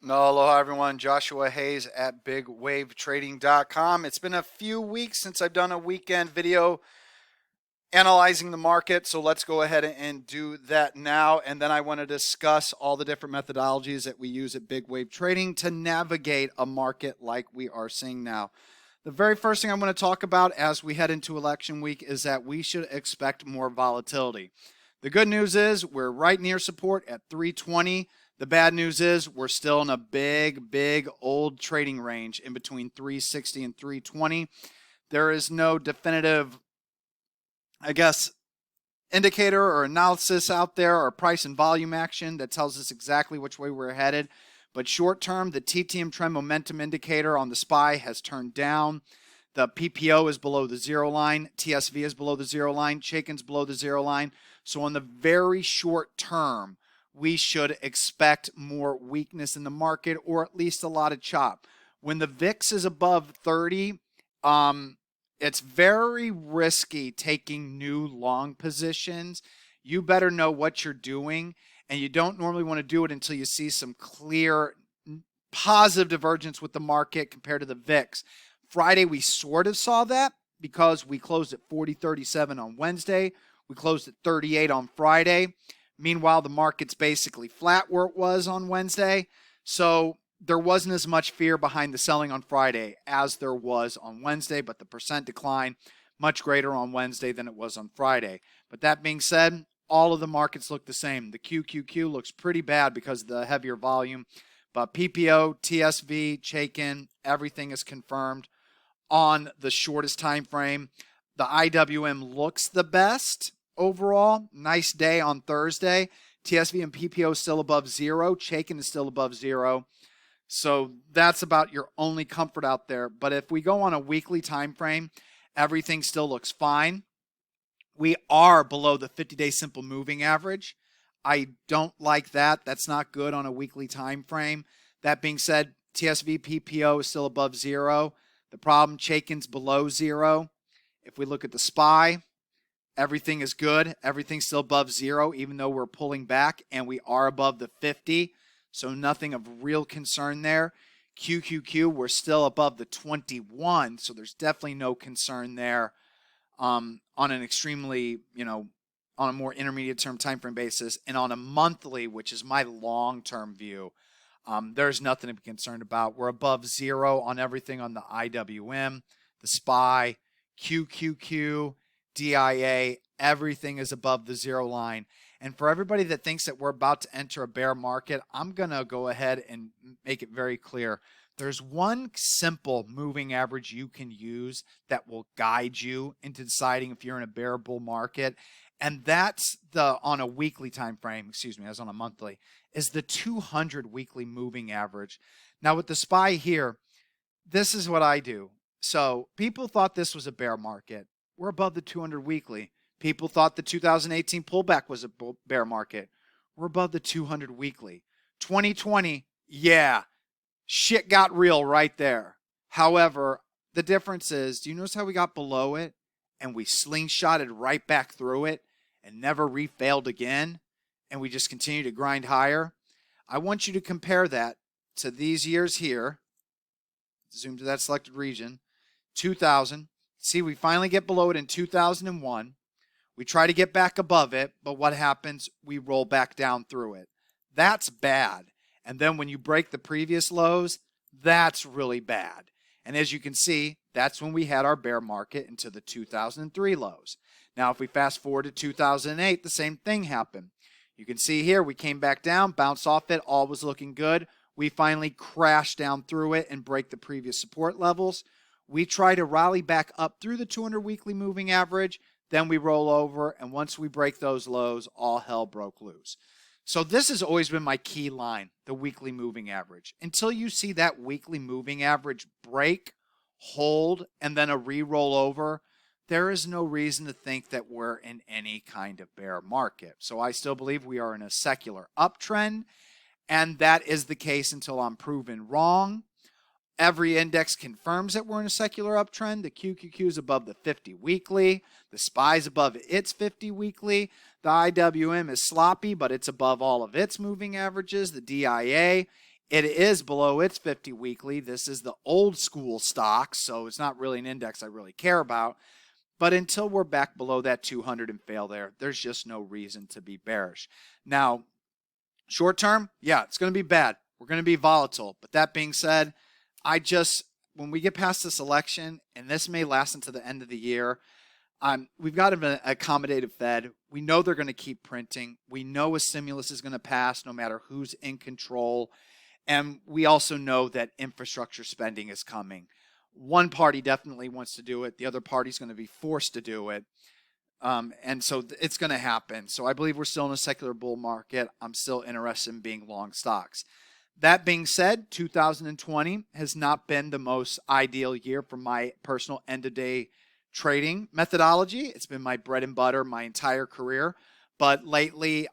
No, aloha everyone. Joshua Hayes at bigwavetrading.com. It's been a few weeks since I've done a weekend video analyzing the market, so let's go ahead and do that now. And then I want to discuss all the different methodologies that we use at Big Wave Trading to navigate a market like we are seeing now. The very first thing I'm going to talk about as we head into election week is that we should expect more volatility. The good news is we're right near support at 320. The bad news is we're still in a big old trading range in between 360 and 320. There is no definitive, indicator or analysis out there or price and volume action that tells us exactly which way we're headed. But short term, the TTM trend momentum indicator on the SPY has turned down. The PPO is below the zero line. TSV is below the zero line. Chaikin's below the zero line. So on the very short term, we should expect more weakness in the market, or at least a lot of chop. When the VIX is above 30, it's very risky taking new long positions. You better know what you're doing, and you don't normally want to do it until you see some clear positive divergence with the market compared to the VIX. Friday, we sort of saw that because we closed at 40.37 on Wednesday. We closed at 38 on Friday. Meanwhile, the market's basically flat where it was on Wednesday. So there wasn't as much fear behind the selling on Friday as there was on Wednesday, but the percent decline much greater on Wednesday than it was on Friday. But that being said, all of the markets look the same. The QQQ looks pretty bad because of the heavier volume, but PPO, TSV, Chaikin, everything is confirmed on the shortest time frame. The IWM looks the best overall. Nice day on Thursday. TSV and PPO still above zero. Chaikin is still above zero. So that's about your only comfort out there. But if we go on a weekly time frame, everything still looks fine. We are below the 50-day simple moving average. I don't like that. That's not good on a weekly time frame. That being said, TSV PPO is still above zero. The problem, Chaikin's below zero. If we look at the SPY, everything is good. Everything's still above zero, even though we're pulling back, and we are above the 50. So nothing of real concern there. QQQ, we're still above the 21, so there's definitely no concern there on an extremely, on a more intermediate term time frame basis. And on a monthly, which is my long-term view, there's nothing to be concerned about. We're above zero on everything on the IWM, the SPY, QQQ, DIA. Everything is above the zero line. And for everybody that thinks that we're about to enter a bear market, I'm going to go ahead and make it very clear. There's one simple moving average you can use that will guide you into deciding if you're in a bear or bull market. And that's on a weekly time frame, as on a monthly, is the 200 weekly moving average. Now with the SPY here, this is what I do. So people thought this was a bear market. We're above the 200 weekly. People thought the 2018 pullback was a bear market. We're above the 200 weekly. 2020, yeah, shit got real right there. However, the difference is, do you notice how we got below it and we slingshotted right back through it and never refailed again, and we just continue to grind higher? I want you to compare that to these years here. Zoom to that selected region. 2000. See, we finally get below it in 2001. We try to get back above it, but what happens? We roll back down through it. That's bad. And then when you break the previous lows, that's really bad. And as you can see, that's when we had our bear market into the 2003 lows. Now, if we fast forward to 2008, the same thing happened. You can see here, we came back down, bounced off it, all was looking good. We finally crashed down through it and break the previous support levels. We try to rally back up through the 200 weekly moving average. Then we roll over, and once we break those lows, all hell broke loose. So this has always been my key line, the weekly moving average. Until you see that weekly moving average break, hold, and then a re-roll over, there is no reason to think that we're in any kind of bear market. So I still believe we are in a secular uptrend, and that is the case until I'm proven wrong. Every index confirms that we're in a secular uptrend. The QQQ is above the 50 weekly. The SPY is above its 50 weekly. The IWM is sloppy, but it's above all of its moving averages. The DIA It is below its 50 weekly. This is the old school stock, so it's not really an index I really care about. But until we're back below that 200 and fail there, there's just no reason to be bearish. Now, short term, yeah, it's going to be bad. We're going to be volatile. But that being said, when we get past this election, and this may last until the end of the year, we've got an accommodative Fed. We know they're going to keep printing. We know a stimulus is going to pass no matter who's in control. And we also know that infrastructure spending is coming. One party definitely wants to do it. The other party's going to be forced to do it. And so it's going to happen. So I believe we're still in a secular bull market. I'm still interested in being long stocks. That being said, 2020 has not been the most ideal year for my personal end-of-day trading methodology. It's been my bread and butter my entire career. But lately,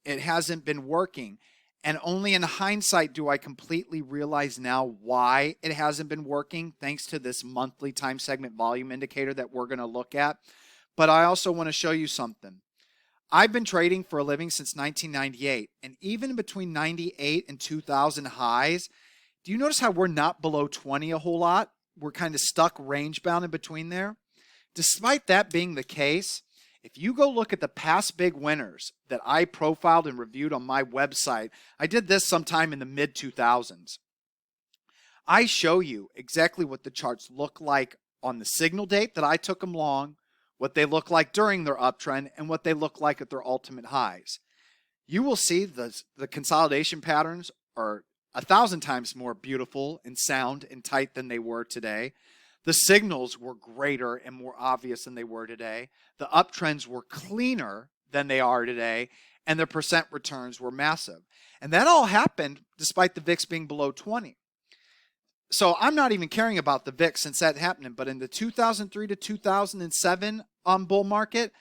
it hasn't been working. And only in hindsight do I completely realize now why it hasn't been working, thanks to this monthly time segment volume indicator that we're going to look at. But I also want to show you something. I've been trading for a living since 1998, and even between 98 and 2000 highs, do you notice how we're not below 20 a whole lot? We're kind of stuck range bound in between there. Despite that being the case, if you go look at the past big winners that I profiled and reviewed on my website, I did this sometime in the mid-2000s. I show you exactly what the charts look like on the signal date that I took them long, what they look like during their uptrend, and what they look like at their ultimate highs. You will see the consolidation patterns are 1,000 times more beautiful and sound and tight than they were today. The signals were greater and more obvious than they were today. The uptrends were cleaner than they are today, and the percent returns were massive. And that all happened despite the VIX being below 20. So I'm not even caring about the VIX since that happened. But in the 2003 to 2007 bull market,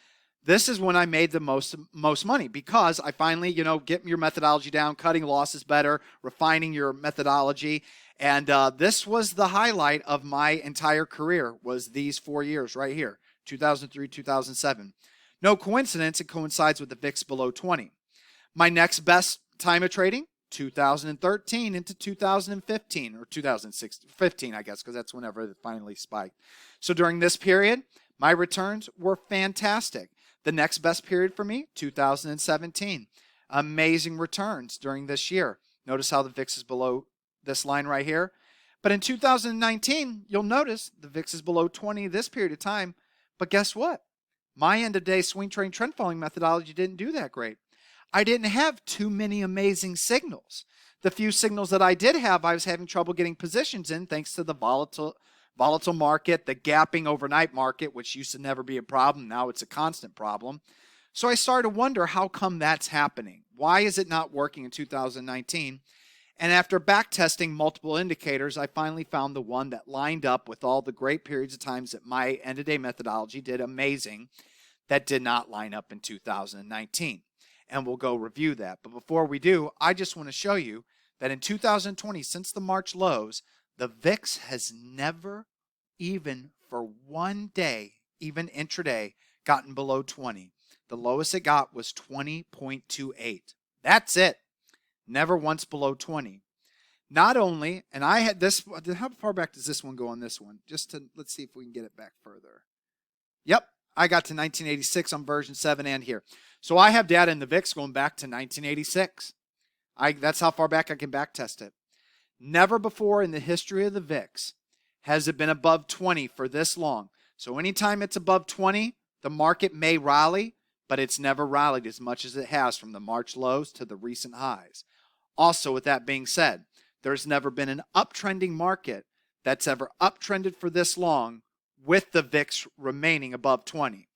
this is when I made the most money, because I finally, get your methodology down, cutting losses better, refining your methodology. And this was the highlight of my entire career, was these 4 years right here, 2003, 2007. No coincidence, it coincides with the VIX below 20. My next best time of trading, 2013 into 2015, or 2015, I guess, because that's whenever it finally spiked. So during this period, my returns were fantastic. The next best period for me, 2017. Amazing returns during this year. Notice how the VIX is below this line right here. But in 2019, you'll notice the VIX is below 20 this period of time. But guess what? My end-of-day swing trading trend following methodology didn't do that great. I didn't have too many amazing signals. The few signals that I did have, I was having trouble getting positions in thanks to the volatile market, the gapping overnight market, which used to never be a problem. Now it's a constant problem. So I started to wonder, how come that's happening? Why is it not working in 2019? And after back testing multiple indicators, I finally found the one that lined up with all the great periods of times that my end-of-day methodology did amazing, that did not line up in 2019. And we'll go review that. But before we do, I just want to show you that in 2020, since the March lows, the VIX has never, even for one day, even intraday, gotten below 20. The lowest it got was 20.28. That's it. Never once below 20. Not only, and I had this, how far back does this one go on this one? Let's see if we can get it back further. Yep, I got to 1986 on version 7 and here. So I have data in the VIX going back to 1986. That's how far back I can back test it. Never before in the history of the VIX has it been above 20 for this long. So anytime it's above 20, the market may rally, but it's never rallied as much as it has from the March lows to the recent highs. Also, with that being said, there's never been an uptrending market that's ever uptrended for this long with the VIX remaining above 20.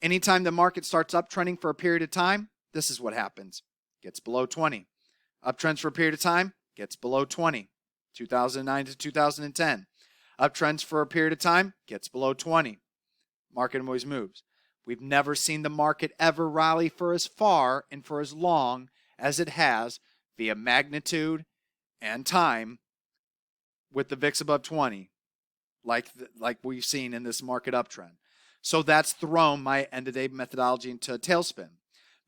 Anytime the market starts uptrending for a period of time, this is what happens. Gets below 20. Uptrends for a period of time, gets below 20. 2009 to 2010. Uptrends for a period of time, gets below 20. Market always moves. We've never seen the market ever rally for as far and for as long as it has via magnitude and time with the VIX above 20, like we've seen in this market uptrend. So that's thrown my end-of-day methodology into a tailspin.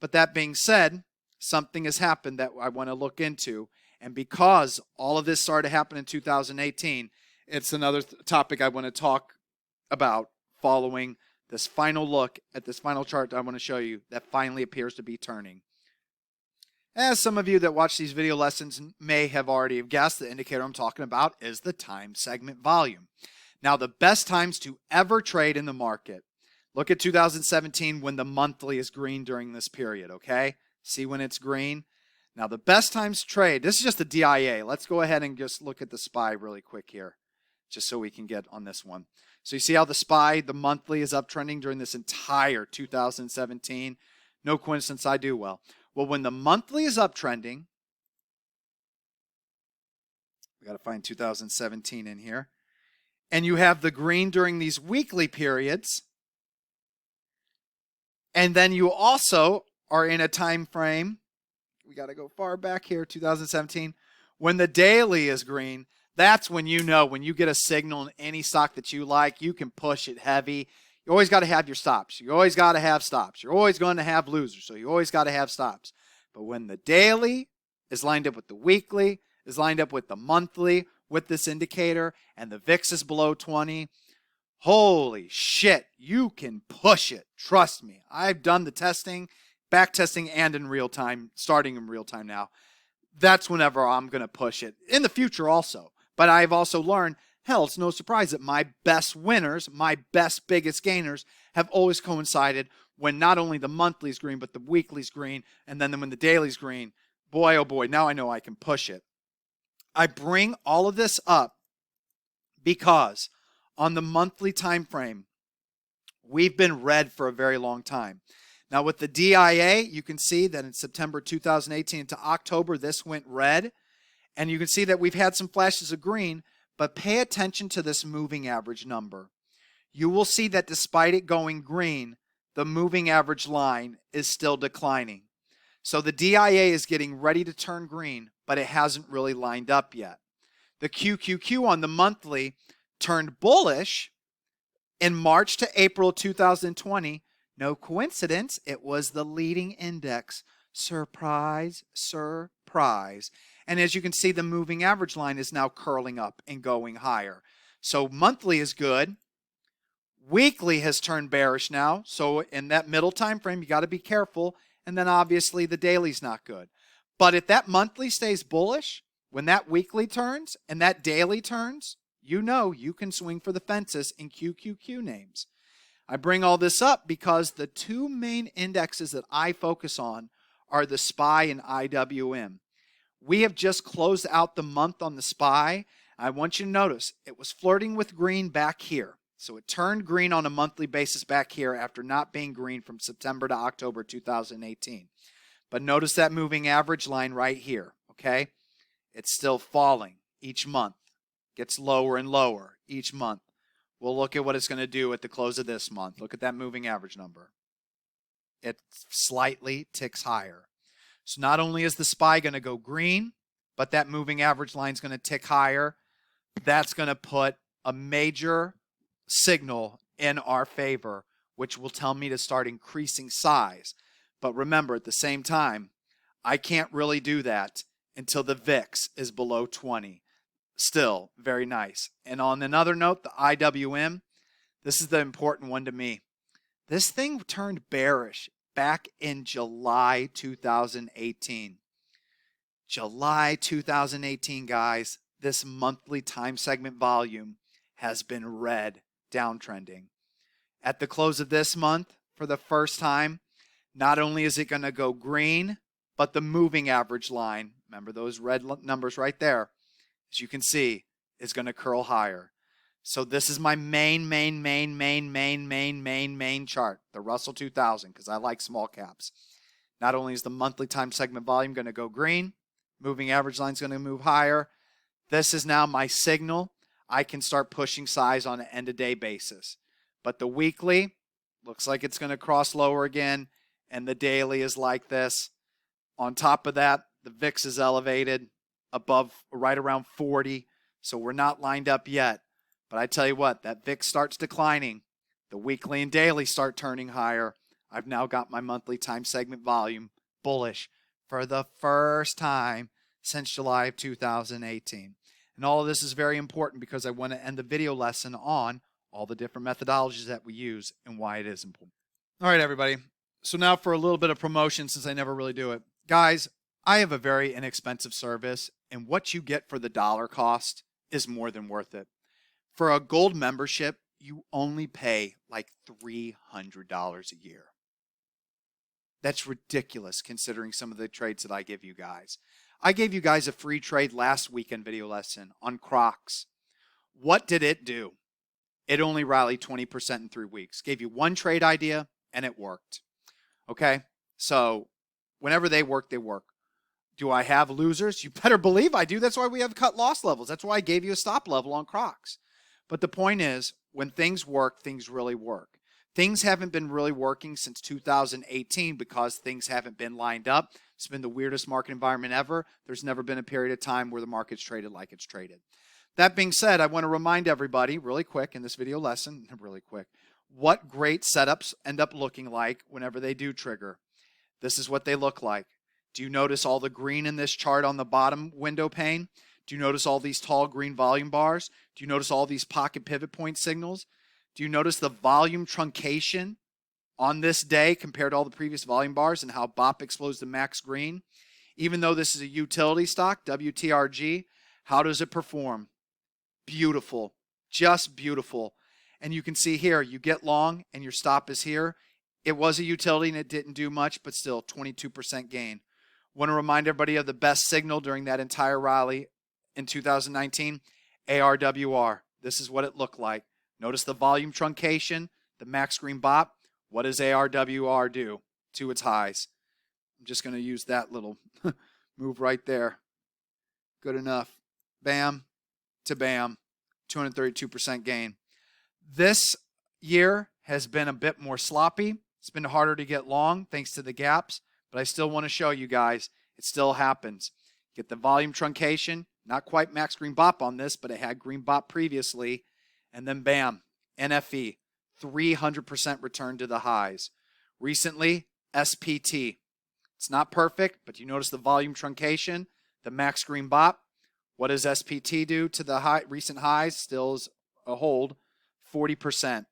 But that being said, something has happened that I want to look into, And because all of this started happening in 2018, it's another topic I want to talk about following this final look at this final chart that I want to show you that finally appears to be turning. As some of you that watch these video lessons may have already guessed, the indicator I'm talking about is the time segment volume. Now, the best times to ever trade in the market. Look at 2017 when the monthly is green during this period, okay? See when it's green? Now, the best times to trade, this is just the DIA. Let's go ahead and just look at the SPY really quick here, just so we can get on this one. So you see how the SPY, the monthly, is uptrending during this entire 2017? No coincidence I do well. Well, when the monthly is uptrending, we got to find 2017 in here, and you have the green during these weekly periods, and then you also are in a time frame, we got to go far back here, 2017, when the daily is green. That's when you know, when you get a signal in any stock that you like, you can push it heavy. You always got to have your stops. You always got to have stops. You're always going to have losers, so you always got to have stops. But when the daily is lined up with the weekly, is lined up with the monthly, with this indicator, and the VIX is below 20, holy shit, you can push it. Trust me. I've done the testing, back testing, and in real time, starting in real time now. That's whenever I'm going to push it. In the future also. But I've also learned, hell, it's no surprise that my best winners, my best biggest gainers have always coincided when not only the monthly's green, but the weekly's green, and then when the daily's green. Boy, oh boy, now I know I can push it. I bring all of this up because on the monthly time frame, we've been red for a very long time. Now with the DIA, you can see that in September 2018 to October, this went red. And you can see that we've had some flashes of green, but pay attention to this moving average number. You will see that despite it going green, the moving average line is still declining. So the DIA is getting ready to turn green, but it hasn't really lined up yet. The QQQ on the monthly turned bullish in March to April 2020. No coincidence, it was the leading index. Surprise, surprise. And as you can see, the moving average line is now curling up and going higher. So monthly is good. Weekly has turned bearish now. So in that middle time frame, you got to be careful. And then obviously the daily's not good. But if that monthly stays bullish, when that weekly turns and that daily turns, you know you can swing for the fences in QQQ names. I bring all this up because the two main indexes that I focus on are the SPY and IWM. We have just closed out the month on the SPY. I want you to notice it was flirting with green back here. So it turned green on a monthly basis back here after not being green from September to October 2018. But notice that moving average line right here, okay? It's still falling each month. Gets lower and lower each month. We'll look at what it's going to do at the close of this month. Look at that moving average number. It slightly ticks higher. So not only is the SPY going to go green, but that moving average line is going to tick higher. That's going to put a major signal in our favor, which will tell me to start increasing size. But remember, at the same time, I can't really do that until the VIX is below 20. Still very nice. And on another note, the IWM, this is the important one to me. This thing turned bearish back in July 2018. July 2018, guys, this monthly time segment volume has been red, downtrending. At the close of this month, for the first time, not only is it going to go green, but the moving average line, remember those red numbers right there, as you can see, is going to curl higher. So this is my main chart, the Russell 2000, because I like small caps. Not only is the monthly time segment volume going to go green, moving average line is going to move higher. This is now my signal. I can start pushing size on an end-of-day basis. But the weekly looks like it's going to cross lower again, and the daily is like this. On top of that, the VIX is elevated above, right around 40, so we're not lined up yet. But I tell you what, that VIX starts declining. The weekly and daily start turning higher. I've now got my monthly time segment volume bullish for the first time since July of 2018. And all of this is very important because I want to end the video lesson on all the different methodologies that we use and why it is important. All right, everybody. So now for a little bit of promotion, since I never really do it. Guys, I have a very inexpensive service, and what you get for the dollar cost is more than worth it. For a gold membership, you only pay like $300 a year. That's ridiculous considering some of the trades that I give you guys. I gave you guys a free trade last weekend video lesson on CROX. What did it do? It only rallied 20% in 3 weeks. Gave you one trade idea and it worked. Okay? So whenever they work, they work. Do I have losers? You better believe I do. That's why we have cut loss levels. That's why I gave you a stop level on CROX. But the point is, when things work, things really work. Things haven't been really working since 2018 because things haven't been lined up. It's been the weirdest market environment ever. There's never been a period of time where the market's traded like it's traded. That being said, I want to remind everybody really quick in this video lesson, really quick, what great setups end up looking like whenever they do trigger. This is what they look like. Do you notice all the green in this chart on the bottom window pane? Do you notice all these tall green volume bars? Do you notice all these pocket pivot point signals? Do you notice the volume truncation on this day compared to all the previous volume bars and how BOP explodes to max green? Even though this is a utility stock, WTRG, how does it perform? Beautiful, just beautiful. And you can see here, you get long and your stop is here. It was a utility and it didn't do much, but still 22% gain. Want to remind everybody of the best signal during that entire rally in 2019, ARWR. This is what it looked like. Notice the volume truncation, the max green BOP. What does ARWR do to its highs? I'm just going to use that little move right there. Good enough. Bam to bam, 232% gain. This year has been a bit more sloppy. It's been harder to get long thanks to the gaps, but I still want to show you guys it still happens. Get the volume truncation, not quite max green BOP on this, but it had green BOP previously. And then bam, NFE, 300% return to the highs. Recently, SPT. It's not perfect, but you notice the volume truncation, the max green BOP. What does SPT do to the recent highs? Still is a hold, 40%.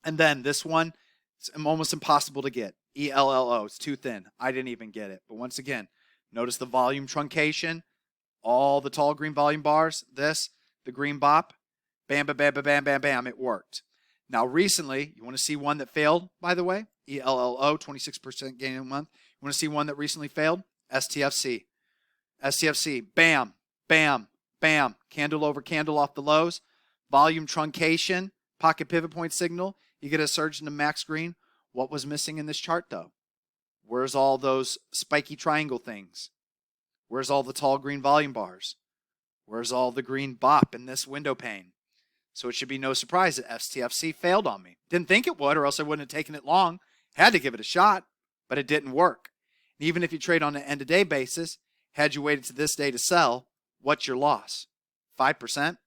And then this one, it's almost impossible to get. ELLO, it's too thin. I didn't even get it. But once again, notice the volume truncation, all the tall green volume bars, this, the green BOP. Bam, bam, bam, bam, bam, bam, it worked. Now, recently, you want to see one that failed, by the way? ELLO, 26% gain in a month. You want to see one that recently failed? STFC. STFC, bam, bam, bam. Candle over candle off the lows. Volume truncation, pocket pivot point signal. You get a surge into max green. What was missing in this chart, though? Where's all those spiky triangle things? Where's all the tall green volume bars? Where's all the green BOP in this window pane? So it should be no surprise that STFC failed on me. Didn't think it would, or else I wouldn't have taken it long. Had to give it a shot, but it didn't work. And even if you trade on an end-of-day basis, had you waited to this day to sell, what's your loss? 5%?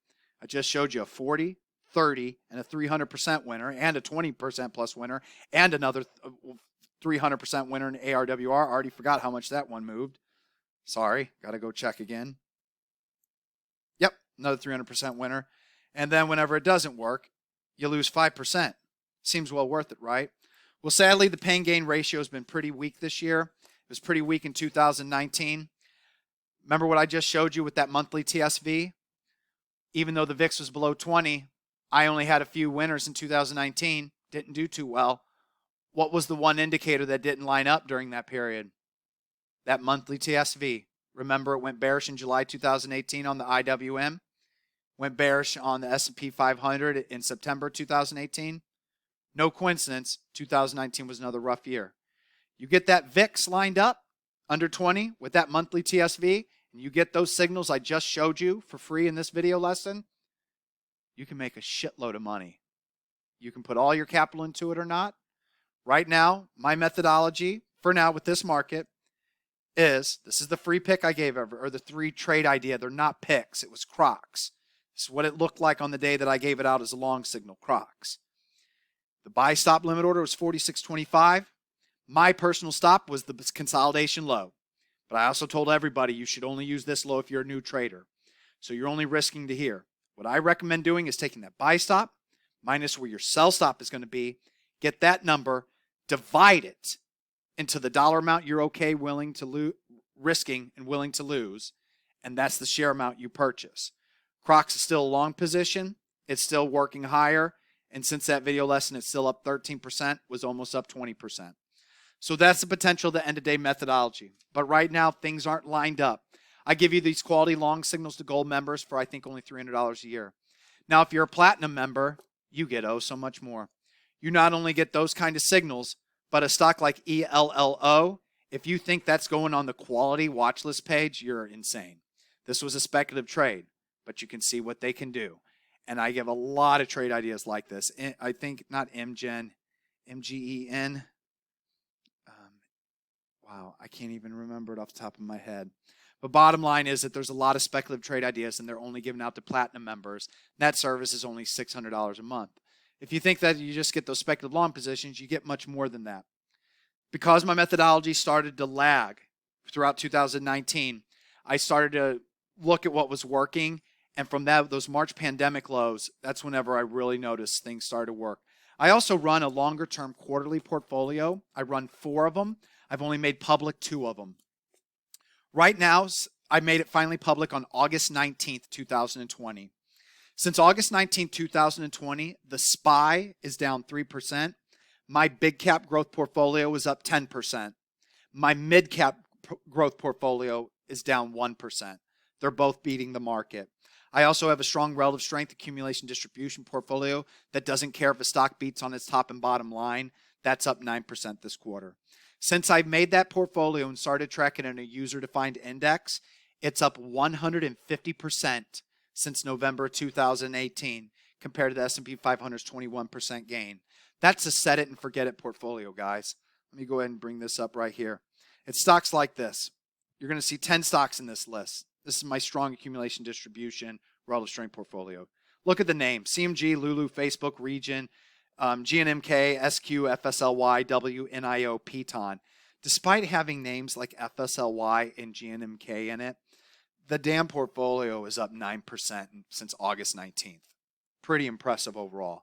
I just showed you a 40, 30, and a 300% winner, and a 20% plus winner, and another 300% winner in ARWR. I already forgot how much that one moved. Sorry, got to go check again. Yep, another 300% winner. And then whenever it doesn't work, you lose 5%. Seems well worth it, right? Well, sadly, the pain-gain ratio has been pretty weak this year. It was pretty weak in 2019. Remember what I just showed you with that monthly TSV? Even though the VIX was below 20, I only had a few winners in 2019. Didn't do too well. What was the one indicator that didn't line up during that period? That monthly TSV. Remember, it went bearish in July 2018 on the IWM. Went bearish on the S&P 500 in September 2018. No coincidence, 2019 was another rough year. You get that VIX lined up under 20 with that monthly TSV, and you get those signals I just showed you for free in this video lesson, you can make a shitload of money. You can put all your capital into it or not. Right now, my methodology, for now with this market, this is the free pick I gave over, or the 3 trade idea. They're not picks. It was CROX. This is what it looked like on the day that I gave it out as a long signal, CROX. The buy stop limit order was 46.25. My personal stop was the consolidation low. But I also told everybody you should only use this low if you're a new trader. So you're only risking to here. What I recommend doing is taking that buy stop minus where your sell stop is going to be, get that number, divide it into the dollar amount you're okay willing to risking and willing to lose, and that's the share amount you purchase. CROX is still a long position. It's still working higher, and since that video lesson, it's still up 13%, was almost up 20%. So that's the potential of the end-of-day methodology. But right now, things aren't lined up. I give you these quality long signals to gold members for, I think, only $300 a year. Now, if you're a platinum member, you get so much more. You not only get those kind of signals, but a stock like ELLO, if you think that's going on the quality watch list page, you're insane. This was a speculative trade, but you can see what they can do. And I give a lot of trade ideas like this. I think not MGen, MGEN. Wow, I can't even remember it off the top of my head. But bottom line is that there's a lot of speculative trade ideas, and they're only given out to platinum members. That service is only $600 a month. If you think that you just get those speculative long positions, you get much more than that. Because my methodology started to lag throughout 2019, I started to look at what was working. And from those March pandemic lows, that's whenever I really noticed things started to work. I also run a longer-term quarterly portfolio. I run 4 of them. I've only made public 2 of them. Right now, I made it finally public on August 19th, 2020. Since August 19th, 2020, the SPY is down 3%. My big cap growth portfolio is up 10%. My mid cap growth portfolio is down 1%. They're both beating the market. I also have a strong relative strength accumulation distribution portfolio that doesn't care if a stock beats on its top and bottom line. That's up 9% this quarter. Since I've made that portfolio and started tracking in a user-defined index, it's up 150% since November 2018 compared to the S&P 500's 21% gain. That's a set it and forget it portfolio, guys. Let me go ahead and bring this up right here. It's stocks like this. You're going to see 10 stocks in this list. This is my strong accumulation distribution relative strength portfolio. Look at the names: CMG, Lulu, Facebook, Region, GNMK, SQ, FSLY, WNIO, Piton. Despite having names like FSLY and GNMK in it, the damn portfolio is up 9% since August 19th. Pretty impressive overall.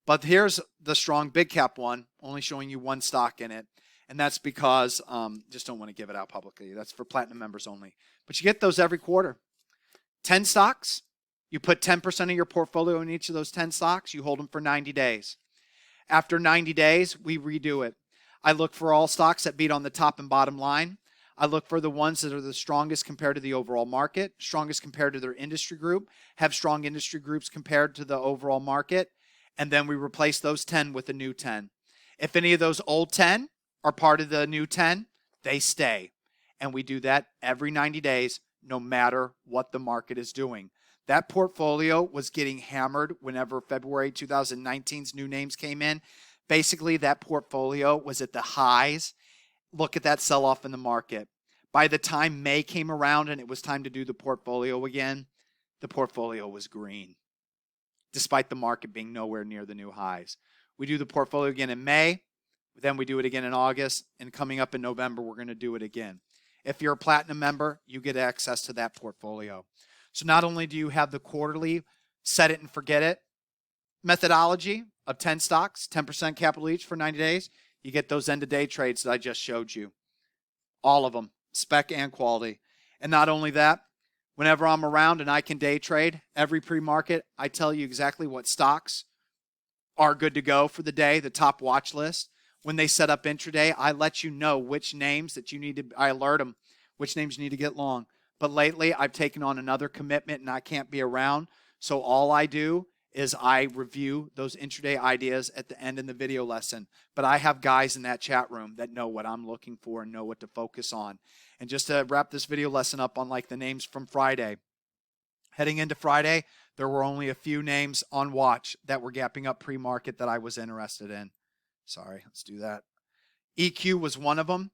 But here's the strong big cap one, only showing you 1 stock in it. And that's because just don't want to give it out publicly. That's for platinum members only. But you get those every quarter. 10 stocks. You put 10% of your portfolio in each of those 10 stocks. You hold them for 90 days. After 90 days, we redo it. I look for all stocks that beat on the top and bottom line. I look for the ones that are the strongest compared to the overall market, strongest compared to their industry group, have strong industry groups compared to the overall market, and then we replace those 10 with a new 10. If any of those old 10 are part of the new 10, they stay. And we do that every 90 days, no matter what the market is doing. That portfolio was getting hammered whenever February 2019's new names came in. Basically, that portfolio was at the highs. Look at that sell-off in the market. By the time May came around and it was time to do the portfolio again, the portfolio was green, despite the market being nowhere near the new highs. We do the portfolio again in May, then we do it again in August, and coming up in November, we're going to do it again. If you're a platinum member, you get access to that portfolio. So not only do you have the quarterly set it and forget it methodology of 10 stocks, 10% capital each for 90 days, you get those end-of-day trades that I just showed you. All of them, spec and quality. And not only that, whenever I'm around and I can day trade, every pre-market, I tell you exactly what stocks are good to go for the day, the top watch list. When they set up intraday, I let you know which names that you need to, I alert them, which names you need to get long. But lately, I've taken on another commitment and I can't be around. So all I do is I review those intraday ideas at the end in the video lesson. But I have guys in that chat room that know what I'm looking for and know what to focus on. And just to wrap this video lesson up on like the names from Friday. Heading into Friday, there were only a few names on watch that were gapping up pre-market that I was interested in. Sorry, let's do that. EQ was one of them.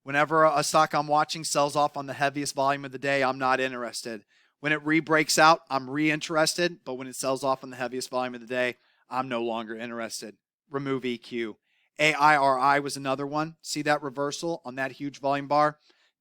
Whenever a stock I'm watching sells off on the heaviest volume of the day, I'm not interested. When it re-breaks out, I'm re-interested. But when it sells off on the heaviest volume of the day, I'm no longer interested. Remove EQ. AIRI was another one. See that reversal on that huge volume bar?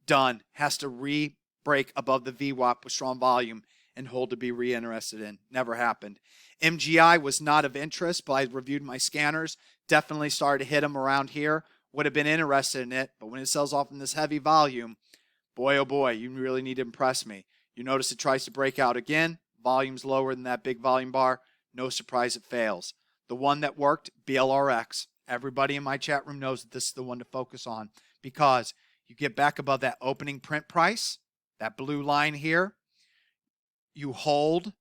done. Has to break above the VWAP with strong volume and hold to be re-interested in. Never happened. MGI was not of interest, but I reviewed my scanners. Definitely started to hit them around here. Would have been interested in it, but when it sells off in this heavy volume, boy, oh boy, you really need to impress me. You notice it tries to break out again. Volume's lower than that big volume bar. No surprise it fails. The one that worked, BLRX. Everybody in my chat room knows that this is the one to focus on because you get back above that opening print price, that blue line here. You hold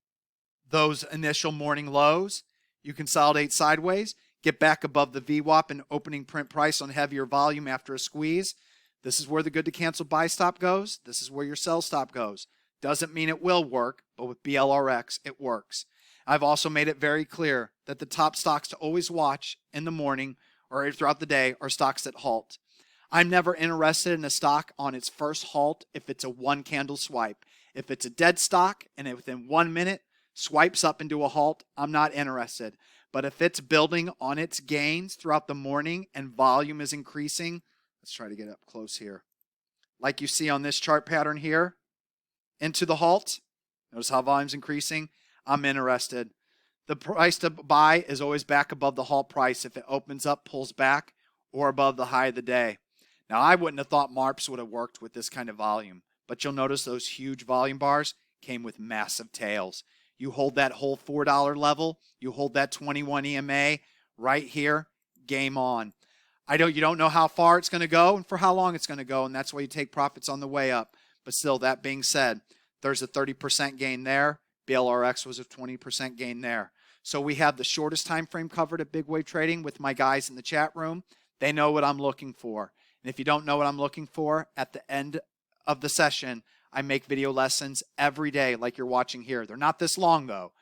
those initial morning lows. You consolidate sideways, get back above the VWAP and opening print price on heavier volume after a squeeze. This is where the good to cancel buy stop goes. This is where your sell stop goes. Doesn't mean it will work, but with BLRX, it works. I've also made it very clear that the top stocks to always watch in the morning or throughout the day are stocks that halt. I'm never interested in a stock on its first halt if it's a one candle swipe. If it's a dead stock and within 1 minute swipes up into a halt, I'm not interested. But if it's building on its gains throughout the morning and volume is increasing, let's try to get up close here. Like you see on this chart pattern here, into the halt, notice how volume's increasing. I'm interested. The price to buy is always back above the halt price if it opens up, pulls back, or above the high of the day. Now, I wouldn't have thought MARPS would have worked with this kind of volume, but you'll notice those huge volume bars came with massive tails. You hold that whole $4 level, you hold that 21 EMA right here, game on. You don't know how far it's going to go and for how long it's going to go, and that's why you take profits on the way up. But still, that being said, there's a 30% gain there. BLRX was a 20% gain there. So we have the shortest time frame covered at Big Wave Trading with my guys in the chat room. They know what I'm looking for. And if you don't know what I'm looking for, at the end of the session, I make video lessons every day like you're watching here. They're not this long, though.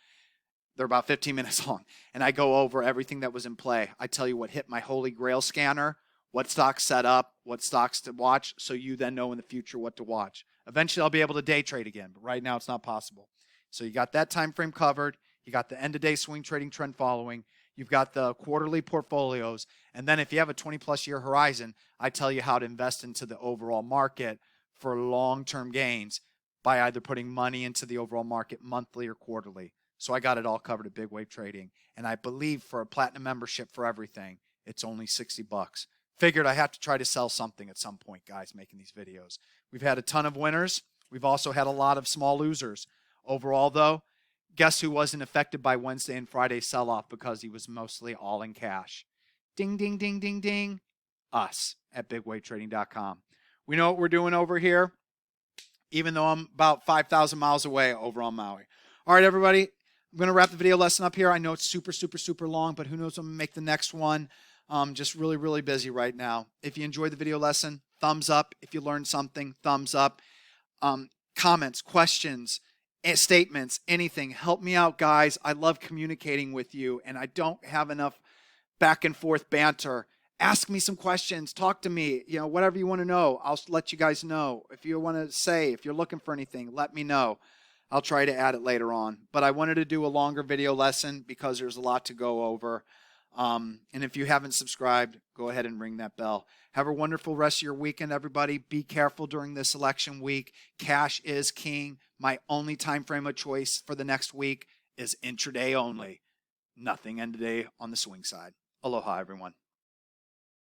They're about 15 minutes long. And I go over everything that was in play. I tell you what hit my Holy Grail scanner, what stocks set up, what stocks to watch, so you then know in the future what to watch. Eventually, I'll be able to day trade again, but right now it's not possible. So you got that time frame covered. You got the end-of-day swing trading trend following. You've got the quarterly portfolios. And then if you have a 20-plus year horizon, I tell you how to invest into the overall market for long-term gains by either putting money into the overall market monthly or quarterly. So I got it all covered at Big Wave Trading. And I believe for a platinum membership for everything, it's only $60. Figured I have to try to sell something at some point, guys, making these videos. We've had a ton of winners. We've also had a lot of small losers. Overall, though, guess who wasn't affected by Wednesday and Friday sell-off because he was mostly all in cash? Ding, ding, ding, ding, ding. Us at BigWaveTrading.com. We know what we're doing over here, even though I'm about 5,000 miles away over on Maui. All right, everybody. I'm going to wrap the video lesson up here. I know it's super, super, super long, but who knows when I'm going to make the next one. Just really, really busy right now. If you enjoyed the video lesson, thumbs up. If you learned something, thumbs up. Comments, questions, statements, anything. Help me out, guys. I love communicating with you, and I don't have enough back and forth banter. Ask me some questions. Talk to me. Whatever you want to know, I'll let you guys know. If you want to if you're looking for anything, let me know. I'll try to add it later on. But I wanted to do a longer video lesson because there's a lot to go over. And if you haven't subscribed, go ahead and ring that bell. Have a wonderful rest of your weekend, everybody. Be careful during this election week. Cash is king. My only time frame of choice for the next week is intraday only. Nothing end of day on the swing side. Aloha, everyone.